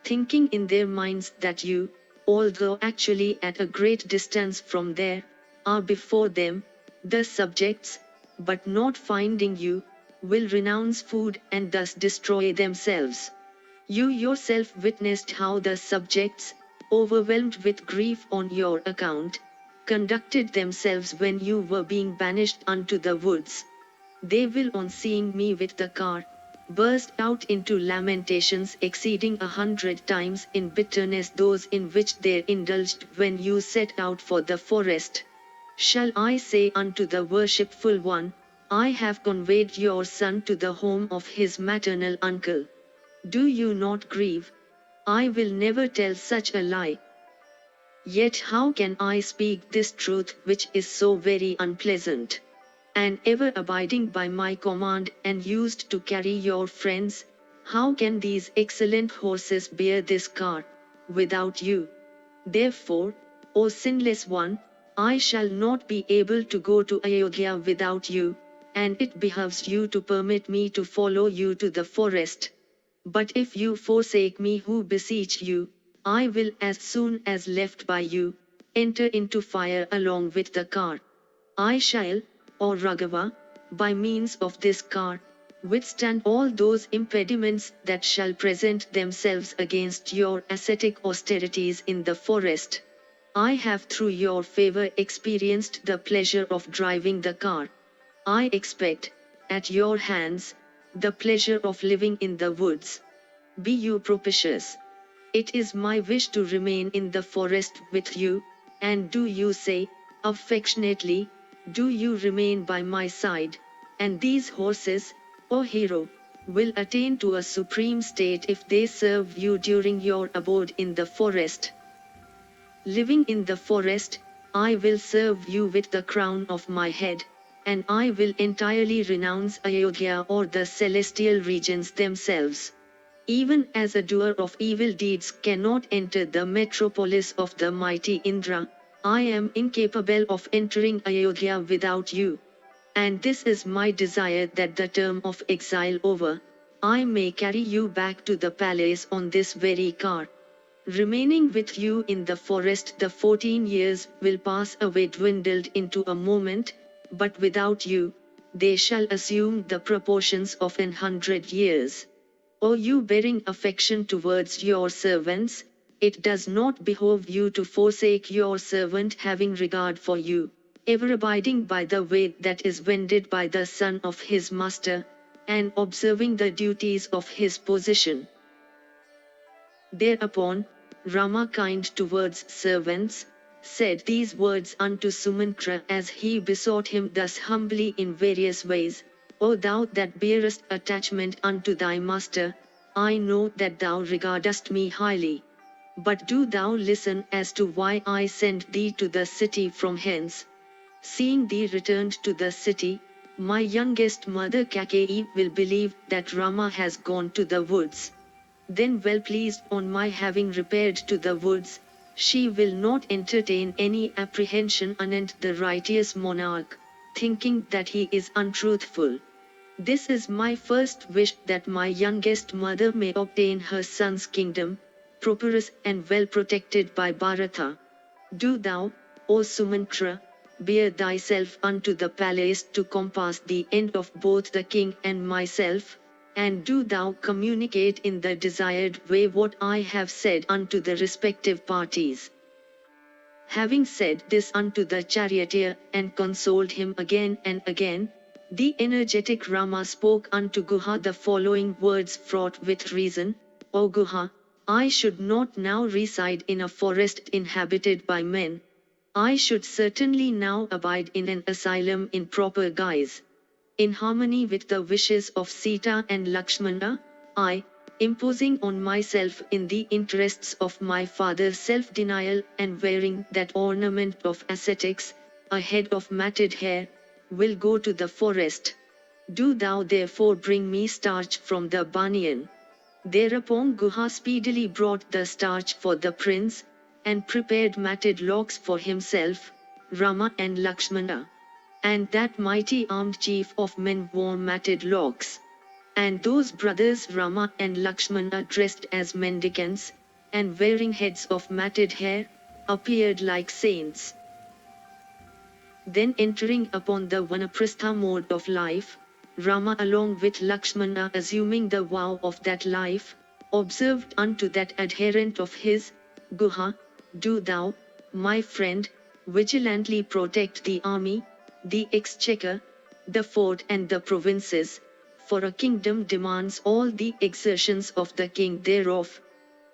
Speaker 1: thinking in their minds that you, although actually at a great distance from there, are before them, the subjects, but not finding you, will renounce food and thus destroy themselves. You yourself witnessed how the subjects, overwhelmed with grief on your account, conducted themselves when you were being banished unto the woods. They will on seeing me with the car, burst out into lamentations exceeding 100 times in bitterness those in which they indulged when you set out for the forest. Shall I say unto the worshipful one, I have conveyed your son to the home of his maternal uncle? Do you not grieve? I will never tell such a lie. Yet how can I speak this truth which is so very unpleasant? And ever abiding by my command and used to carry your friends, how can these excellent horses bear this car, without you? Therefore, O sinless one, I shall not be able to go to Ayodhya without you, and it behoves you to permit me to follow you to the forest. But if you forsake me who beseech you, I will as soon as left by you, enter into fire along with the car. I shall, O Raghava, by means of this car, withstand all those impediments that shall present themselves against your ascetic austerities in the forest. I have through your favor experienced the pleasure of driving the car. I expect, at your hands, the pleasure of living in the woods. Be you propitious. It is my wish to remain in the forest with you, and do you say, affectionately, do you remain by my side, and these horses, O hero, will attain to a supreme state if they serve you during your abode in the forest. Living in the forest, I will serve you with the crown of my head, and I will entirely renounce Ayodhya or the celestial regions themselves. Even as a doer of evil deeds cannot enter the metropolis of the mighty Indra, I am incapable of entering Ayodhya without you. And this is my desire that the term of exile over, I may carry you back to the palace on this very car. Remaining with you in the forest the 14 years will pass away dwindled into a moment, but without you, they shall assume the proportions of 100 years. O you bearing affection towards your servants, it does not behove you to forsake your servant having regard for you, ever abiding by the way that is wended by the son of his master, and observing the duties of his position. Thereupon, Rama, kind towards servants, said these words unto Sumantra as he besought him thus humbly in various ways, O thou that bearest attachment unto thy master, I know that thou regardest me highly. But do thou listen as to why I sent thee to the city from hence. Seeing thee returned to the city, my youngest mother Kaikeyi will believe that Rama has gone to the woods. Then well pleased on my having repaired to the woods, she will not entertain any apprehension anent the righteous monarch, thinking that he is untruthful. This is my first wish, that my youngest mother may obtain her son's kingdom, prosperous and well protected by Bharata. Do thou, O Sumantra, bear thyself unto the palace to compass the end of both the king and myself, and do thou communicate in the desired way what I have said unto the respective parties. Having said this unto the charioteer and consoled him again and again, the energetic Rama spoke unto Guha the following words fraught with reason, O Guha, I should not now reside in a forest inhabited by men. I should certainly now abide in an asylum in proper guise. In harmony with the wishes of Sita and Lakshmana, I, imposing on myself in the interests of my father's self-denial and wearing that ornament of ascetics, a head of matted hair, will go to the forest. Do thou therefore bring me starch from the banyan. Thereupon Guha speedily brought the starch for the prince, and prepared matted locks for himself, Rama and Lakshmana. And that mighty armed chief of men wore matted locks. And those brothers Rama and Lakshmana dressed as mendicants, and wearing heads of matted hair, appeared like saints. Then entering upon the Vanaprastha mode of life, Rama along with Lakshmana assuming the vow of that life, observed unto that adherent of his, Guha, do thou, my friend, vigilantly protect the army, the exchequer, the fort and the provinces, for a kingdom demands all the exertions of the king thereof.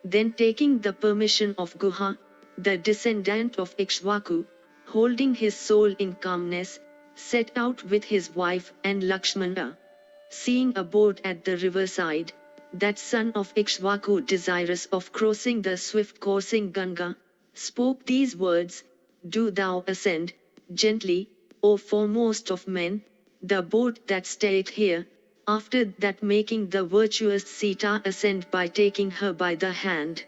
Speaker 1: Then taking the permission of Guha, the descendant of Ikshvaku, holding his soul in calmness, set out with his wife and Lakshmana. Seeing a boat at the riverside, that son of Ikshvaku desirous of crossing the swift coursing Ganga, spoke these words, do thou ascend, gently, O foremost of men, the boat that stayeth here, after that making the virtuous Sita ascend by taking her by the hand.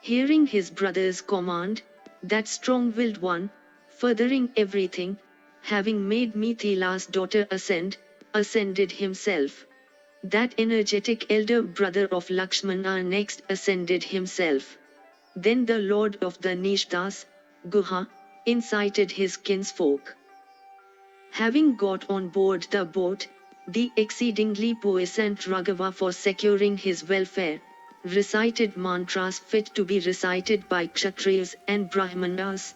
Speaker 1: Hearing his brother's command, that strong-willed one, furthering everything, having made Mithila's daughter ascended himself. That energetic elder brother of Lakshmana next ascended himself. Then the lord of the Nishdas, Guha, incited his kinsfolk. Having got on board the boat, the exceedingly puissant Raghava for securing his welfare, recited mantras fit to be recited by Kshatriyas and Brahmanas.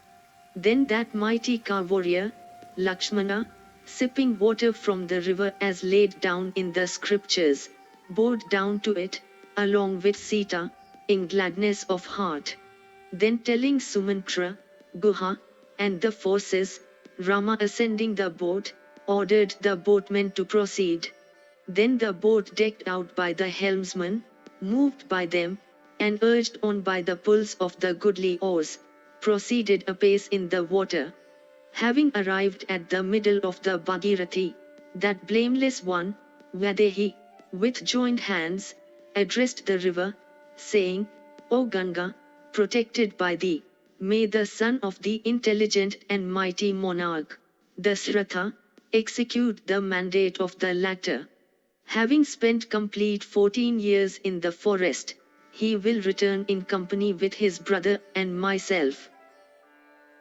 Speaker 1: Then that mighty car warrior, Lakshmana, sipping water from the river as laid down in the scriptures, bowed down to it, along with Sita, in gladness of heart. Then telling Sumantra, Guha, and the forces, Rama ascending the boat, ordered the boatmen to proceed. Then the boat decked out by the helmsman, moved by them, and urged on by the pulls of the goodly oars, proceeded apace in the water. Having arrived at the middle of the Bhagirathi, that blameless one, Vaidehi, with joined hands, addressed the river, saying, O Ganga, protected by thee, may the son of the intelligent and mighty monarch, Dasaratha, execute the mandate of the latter. Having spent complete 14 years in the forest, he will return in company with his brother and myself.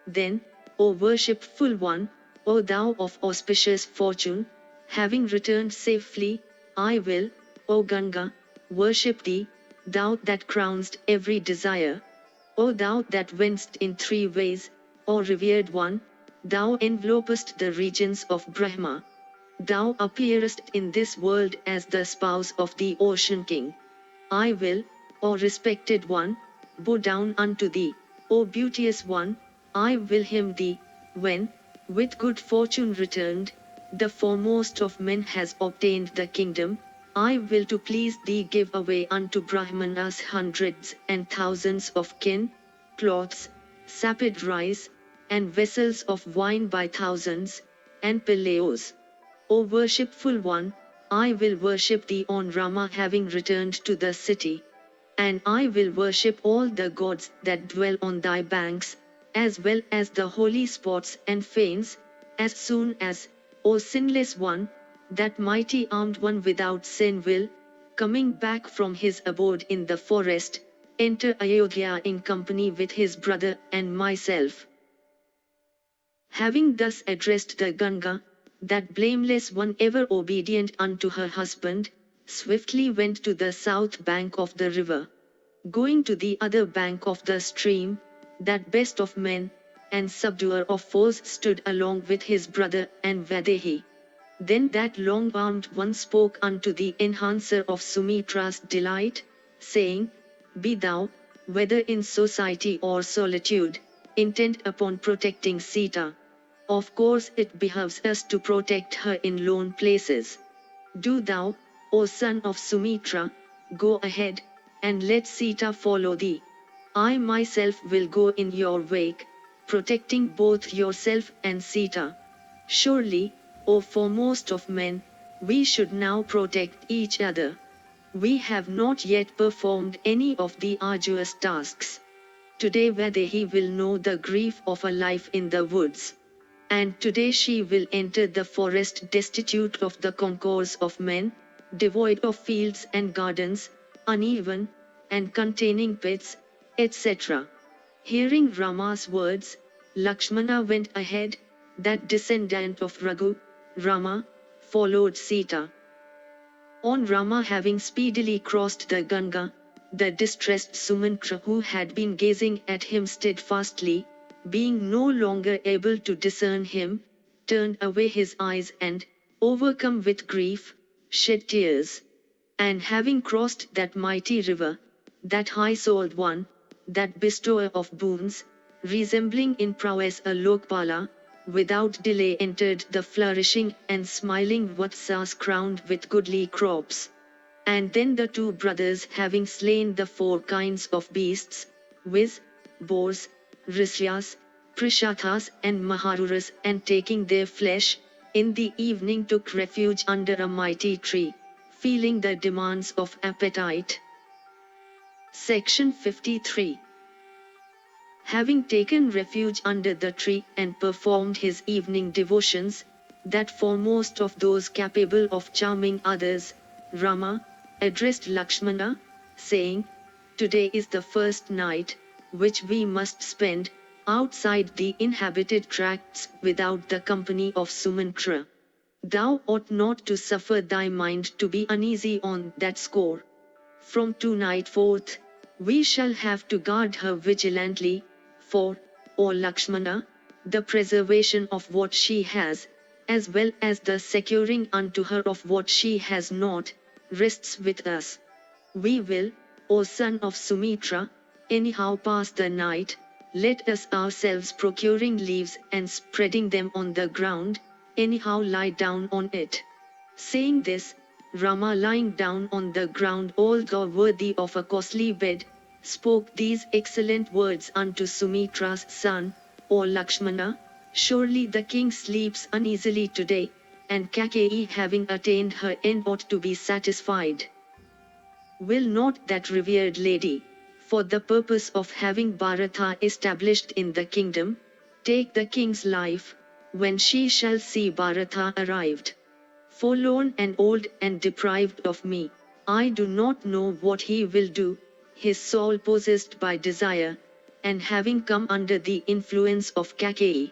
Speaker 1: Then, O worshipful one, O thou of auspicious fortune, having returned safely, I will, O Ganga, worship thee, thou that crownest every desire. O thou that wentst in three ways, O revered one, thou envelopest the regions of Brahma. Thou appearest in this world as the spouse of the ocean king. I will, O respected one, bow down unto thee, O beauteous one, I will hymn thee, when, with good fortune returned, the foremost of men has obtained the kingdom, I will to please thee give away unto Brahmanas hundreds and thousands of kin, cloths, sapid rice, and vessels of wine by thousands, and pillars. O worshipful one, I will worship thee on Rama having returned to the city. And I will worship all the gods that dwell on thy banks, as well as the holy spots and fanes, as soon as, O sinless one, that mighty armed one without sin will, coming back from his abode in the forest, enter Ayodhya in company with his brother and myself. Having thus addressed the Ganga, that blameless one ever obedient unto her husband, swiftly went to the south bank of the river. Going to the other bank of the stream, that best of men, and subduer of foes stood along with his brother and Vaidehi. Then that long-armed one spoke unto the enhancer of Sumitra's delight, saying, Be thou, whether in society or solitude, intent upon protecting Sita. Of course it behoves us to protect her in lone places. Do thou, O son of Sumitra, go ahead, and let Sita follow thee. I myself will go in your wake, protecting both yourself and Sita. Surely, O foremost of men, we should now protect each other. We have not yet performed any of the arduous tasks. Today Vaidehi will know the grief of a life in the woods. And today she will enter the forest destitute of the concourse of men, devoid of fields and gardens, uneven, and containing pits, etc. Hearing Rama's words, Lakshmana went ahead, that descendant of Raghu, Rama, followed Sita. On Rama having speedily crossed the Ganga, the distressed Sumantra, who had been gazing at him steadfastly, being no longer able to discern him, turned away his eyes and, overcome with grief, shed tears. And having crossed that mighty river, that high-souled one, that bestower of boons, resembling in prowess a Lokpala, without delay entered the flourishing and smiling Vatsas crowned with goodly crops. And then the two brothers, having slain the 4 kinds of beasts, viz., boars, risyas, prishathas and maharuras, and taking their flesh, in the evening took refuge under a mighty tree, feeling the demands of appetite. Section 53. Having taken refuge under the tree and performed his evening devotions, that foremost of those capable of charming others, Rama, addressed Lakshmana, saying, "Today is the first night, which we must spend, outside the inhabited tracts without the company of Sumantra. Thou ought not to suffer thy mind to be uneasy on that score. From tonight forth, we shall have to guard her vigilantly, for, O Lakshmana, the preservation of what she has, as well as the securing unto her of what she has not, rests with us. We will, O son of Sumitra, anyhow pass the night, let us ourselves procuring leaves and spreading them on the ground, anyhow lie down on it." Saying this, Rama, lying down on the ground, although worthy of a costly bed, spoke these excellent words unto Sumitra's son, "O Lakshmana, surely the king sleeps uneasily today, and Kaikeyi having attained her end ought to be satisfied. Will not that revered lady, for the purpose of having Bharata established in the kingdom, take the king's life, when she shall see Bharata arrived? Forlorn and old and deprived of me, I do not know what he will do, his soul possessed by desire, and having come under the influence of Kaikeyi.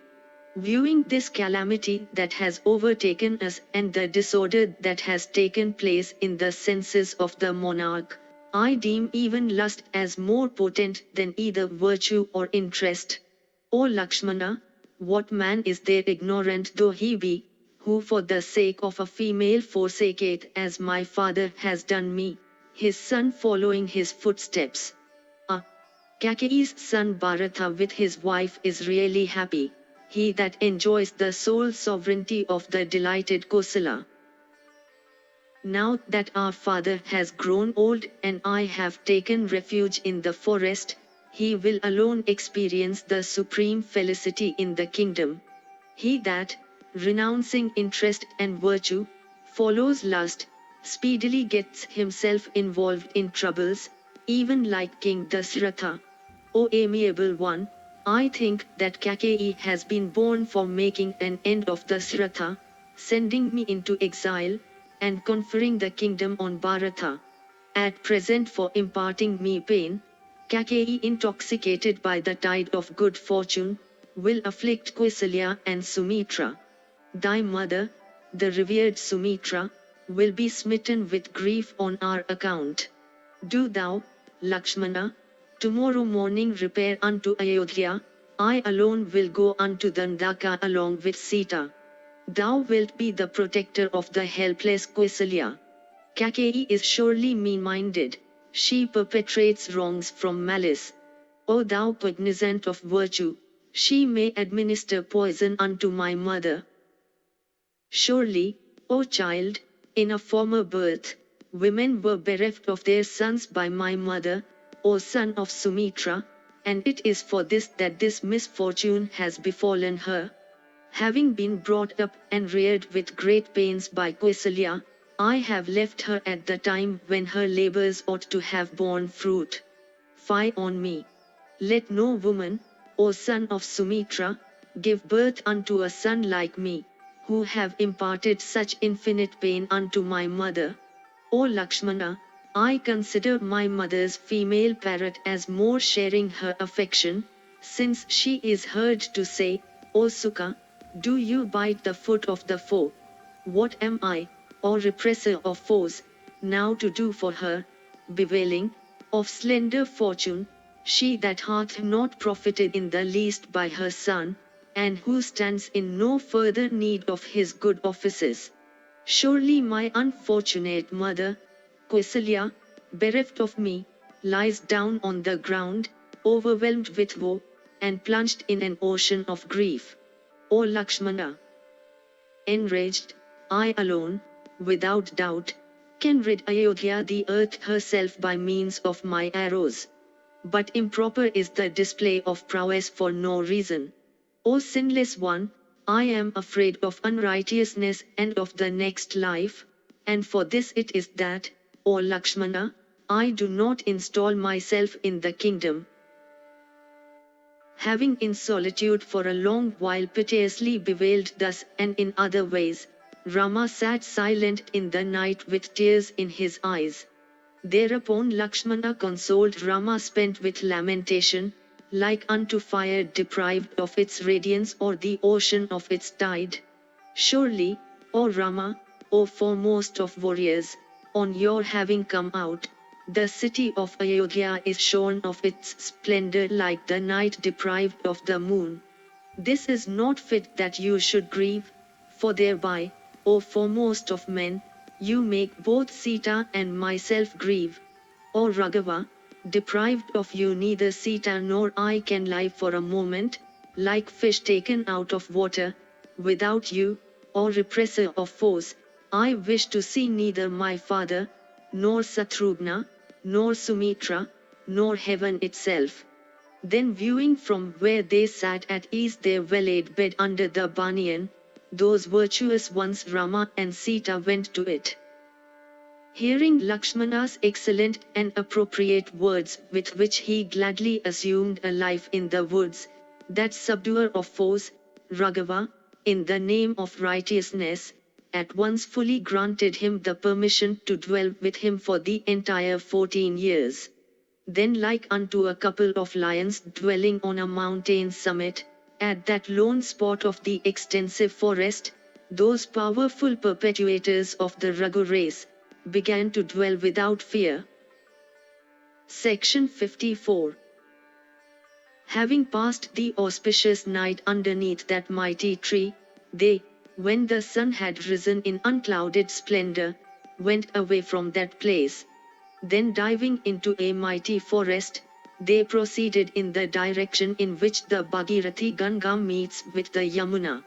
Speaker 1: Viewing this calamity that has overtaken us and the disorder that has taken place in the senses of the monarch, I deem even lust as more potent than either virtue or interest. O Lakshmana, what man is there ignorant though he be, who for the sake of a female forsaketh as my father has done me, his son following his footsteps? Kaikeyi's son Bharata with his wife is really happy, he that enjoys the sole sovereignty of the delighted Kosala. Now that our father has grown old and I have taken refuge in the forest, he will alone experience the supreme felicity in the kingdom. He that, renouncing interest and virtue, follows lust, speedily gets himself involved in troubles, even like King Dasaratha. O amiable one, I think that Kaikeyi has been born for making an end of Dasaratha, sending me into exile, and conferring the kingdom on Bharata. At present for imparting me pain, Kaikeyi, intoxicated by the tide of good fortune, will afflict Kausalya and Sumitra. Thy mother, the revered Sumitra, will be smitten with grief on our account. Do thou, Lakshmana, tomorrow morning repair unto Ayodhya, I alone will go unto Dandaka along with Sita. Thou wilt be the protector of the helpless Kausalya. Kaikeyi is surely mean-minded, she perpetrates wrongs from malice. O thou cognizant of virtue, she may administer poison unto my mother. Surely, O child, in a former birth, women were bereft of their sons by my mother, O son of Sumitra, and it is for this that this misfortune has befallen her. Having been brought up and reared with great pains by Kausalya, I have left her at the time when her labors ought to have borne fruit. Fie on me! Let no woman, O son of Sumitra, give birth unto a son like me, who have imparted such infinite pain unto my mother. O Lakshmana, I consider my mother's female parrot as more sharing her affection, since she is heard to say, O Sukha, do you bite the foot of the foe? What am I, or repressor of foes, now to do for her, bewailing, of slender fortune, she that hath not profited in the least by her son, and who stands in no further need of his good offices. Surely my unfortunate mother, Kausalya, bereft of me, lies down on the ground, overwhelmed with woe, and plunged in an ocean of grief. O Lakshmana! Enraged, I alone, without doubt, can rid Ayodhya the earth herself by means of my arrows. But improper is the display of prowess for no reason. O sinless one, I am afraid of unrighteousness and of the next life, and for this it is that, O Lakshmana, I do not install myself in the kingdom. Having in solitude for a long while piteously bewailed thus and in other ways, Rama sat silent in the night with tears in his eyes. Thereupon Lakshmana consoled Rama spent with lamentation, like unto fire deprived of its radiance or the ocean of its tide. Surely, O Rama, O foremost of warriors, on your having come out, the city of Ayodhya is shorn of its splendor like the night deprived of the moon. This is not fit that you should grieve, for thereby, O foremost of men, you make both Sita and myself grieve. O Raghava, deprived of you neither Sita nor I can live for a moment, like fish taken out of water, without you, O repressor of foes, I wish to see neither my father, nor Satrugna, nor Sumitra, nor heaven itself. Then viewing from where they sat at ease their well-laid bed under the banyan, those virtuous ones Rama and Sita went to it. Hearing Lakshmana's excellent and appropriate words with which he gladly assumed a life in the woods, that subduer of foes, Raghava, in the name of righteousness, at once fully granted him the permission to dwell with him for the entire 14 years. Then like unto a couple of lions dwelling on a mountain summit, at that lone spot of the extensive forest, those powerful perpetuators of the Raghu race, began to dwell without fear. Section 54. Having passed the auspicious night underneath that mighty tree, they, when the sun had risen in unclouded splendor, went away from that place. Then diving into a mighty forest, they proceeded in the direction in which the Bhagirathi Ganga meets with the Yamuna.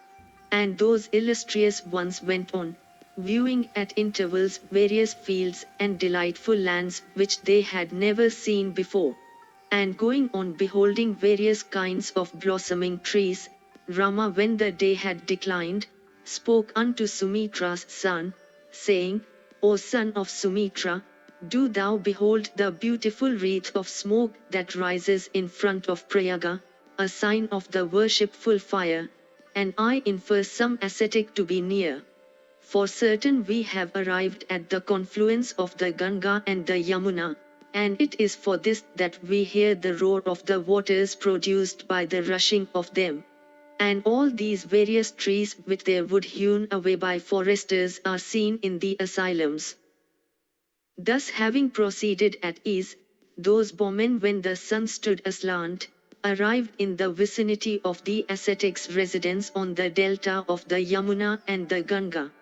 Speaker 1: And those illustrious ones went on, viewing at intervals various fields and delightful lands which they had never seen before. And going on beholding various kinds of blossoming trees, Rama when the day had declined, spoke unto Sumitra's son, saying, O son of Sumitra, do thou behold the beautiful wreath of smoke that rises in front of Prayaga, a sign of the worshipful fire, and I infer some ascetic to be near. For certain we have arrived at the confluence of the Ganga and the Yamuna, and it is for this that we hear the roar of the waters produced by the rushing of them. And all these various trees with their wood hewn away by foresters are seen in the asylums. Thus having proceeded at ease, those bowmen when the sun stood aslant, arrived in the vicinity of the ascetic's residence on the delta of the Yamuna and the Ganga.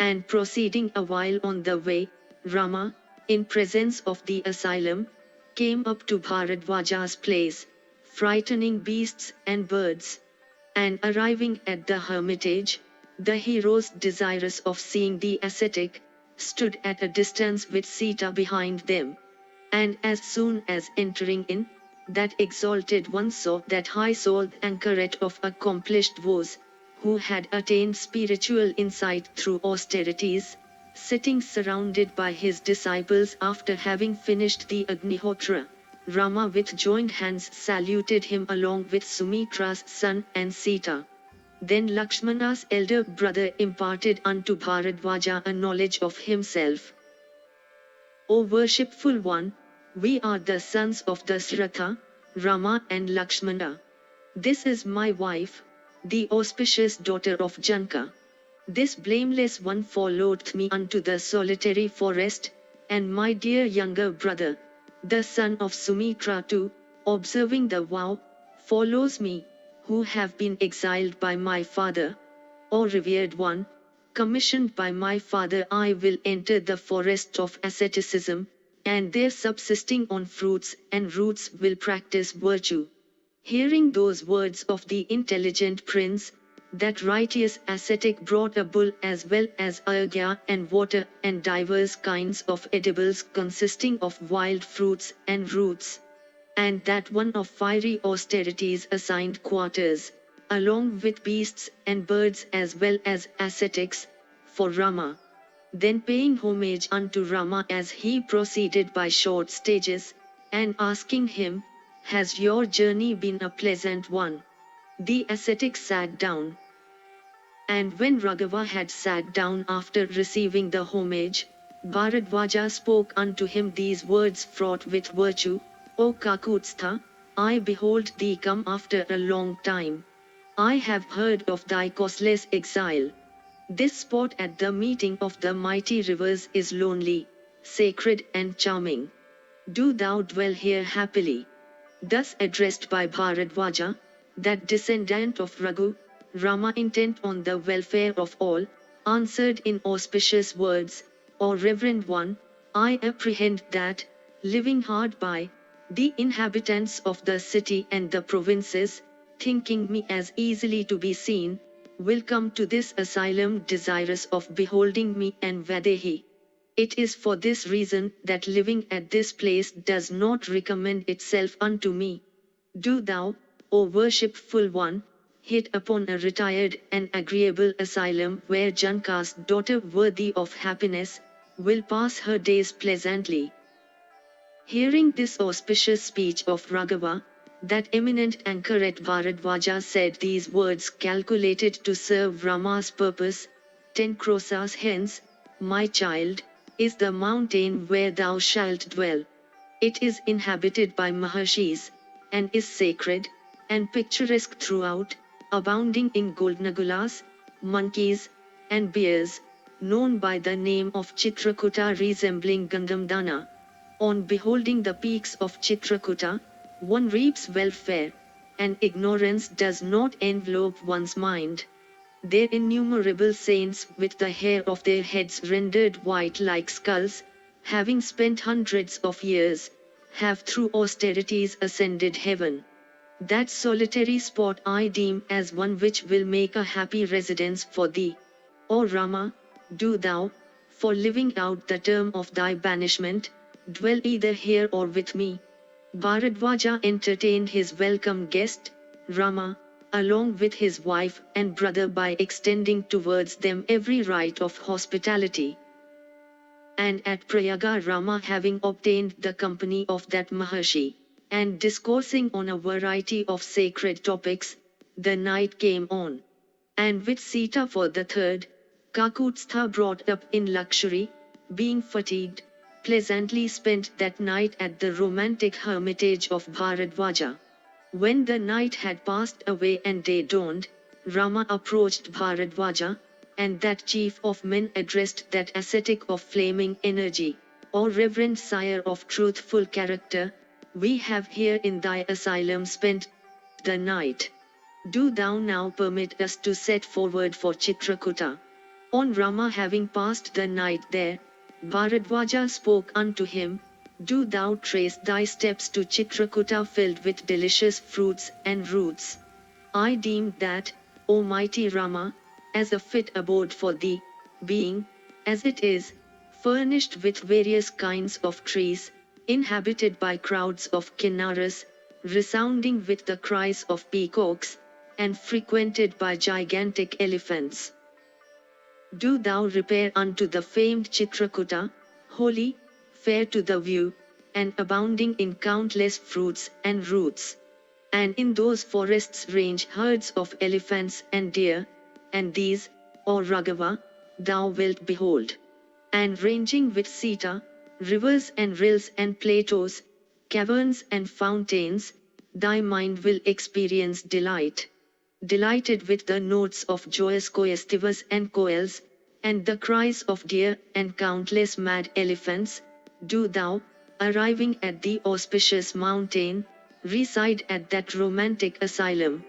Speaker 1: And proceeding a while on the way, Rama, in presence of the asylum, came up to Bharadwaja's place, frightening beasts and birds. And arriving at the hermitage, the heroes desirous of seeing the ascetic, stood at a distance with Sita behind them. And as soon as entering in, that exalted one saw that high-souled anchoret of accomplished woes, who had attained spiritual insight through austerities, sitting surrounded by his disciples after having finished the Agnihotra. Rama with joined hands saluted him along with Sumitra's son and Sita. Then Lakshmana's elder brother imparted unto Bharadwaja a knowledge of himself. O worshipful one, we are the sons of Dasaratha, Rama and Lakshmana. This is my wife, the auspicious daughter of Janaka. This blameless one followed me unto the solitary forest, and my dear younger brother, the son of Sumitra too, observing the vow, follows me, who have been exiled by my father. O revered one, commissioned by my father I will enter the forest of asceticism, and there subsisting on fruits and roots will practice virtue. Hearing those words of the intelligent prince, that righteous ascetic brought a bull as well as Ayodhya and water and divers kinds of edibles consisting of wild fruits and roots, and that one of fiery austerities assigned quarters, along with beasts and birds as well as ascetics, for Rama. Then paying homage unto Rama as he proceeded by short stages, and asking him, has your journey been a pleasant one? The ascetic sat down. And when Raghava had sat down after receiving the homage, Bharadwaja spoke unto him these words fraught with virtue, O Kakutstha, I behold thee come after a long time. I have heard of thy causeless exile. This spot at the meeting of the mighty rivers is lonely, sacred and charming. Do thou dwell here happily. Thus addressed by Bharadwaja, that descendant of Raghu, Rama intent on the welfare of all, answered in auspicious words, O reverend one, I apprehend that, living hard by, the inhabitants of the city and the provinces, thinking me as easily to be seen, will come to this asylum desirous of beholding me and Vadehi. It is for this reason that living at this place does not recommend itself unto me. Do thou, O worshipful one, hit upon a retired and agreeable asylum where Janaka's daughter worthy of happiness, will pass her days pleasantly. Hearing this auspicious speech of Raghava, that eminent anchoret Bharadwaja said these words calculated to serve Rama's purpose, 10 crosas hence, my child, is the mountain where thou shalt dwell. It is inhabited by Maharshis, and is sacred, and picturesque throughout, abounding in goldnagulas, monkeys, and bears, known by the name of Chitrakuta resembling Gandhamdana. On beholding the peaks of Chitrakuta, one reaps welfare, and ignorance does not envelope one's mind. Their innumerable saints with the hair of their heads rendered white like skulls, having spent hundreds of years, have through austerities ascended heaven. That solitary spot I deem as one which will make a happy residence for thee. O Rama, do thou, for living out the term of thy banishment, dwell either here or with me. Bharadwaja entertained his welcome guest, Rama, along with his wife and brother by extending towards them every right of hospitality. And at Prayaga Rama having obtained the company of that Maharshi, and discoursing on a variety of sacred topics, the night came on. And with Sita for the third, Kakutstha brought up in luxury, being fatigued, pleasantly spent that night at the romantic hermitage of Bharadwaja. When the night had passed away and day dawned, Rama approached Bharadwaja, and that chief of men addressed that ascetic of flaming energy, O reverend sire of truthful character, we have here in thy asylum spent the night. Do thou now permit us to set forward for Chitrakuta. On Rama having passed the night there, Bharadwaja spoke unto him, do thou trace thy steps to Chitrakuta filled with delicious fruits and roots. I deem that, O mighty Rama, as a fit abode for thee, being, as it is, furnished with various kinds of trees, inhabited by crowds of kinnaras, resounding with the cries of peacocks, and frequented by gigantic elephants. Do thou repair unto the famed Chitrakuta, holy, fair to the view, and abounding in countless fruits and roots. And in those forests range herds of elephants and deer, and these, O Raghava, thou wilt behold. And ranging with Sita, rivers and rills and plateaus, caverns and fountains, thy mind will experience delight. Delighted with the notes of joyous coestivas and coels, and the cries of deer and countless mad elephants, do thou, arriving at the auspicious mountain, reside at that romantic asylum.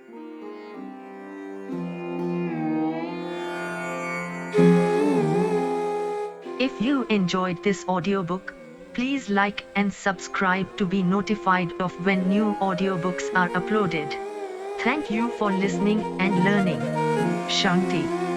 Speaker 1: If you enjoyed this audiobook, please like and subscribe to be notified of when new audiobooks are uploaded. Thank you for listening and learning. Shanti.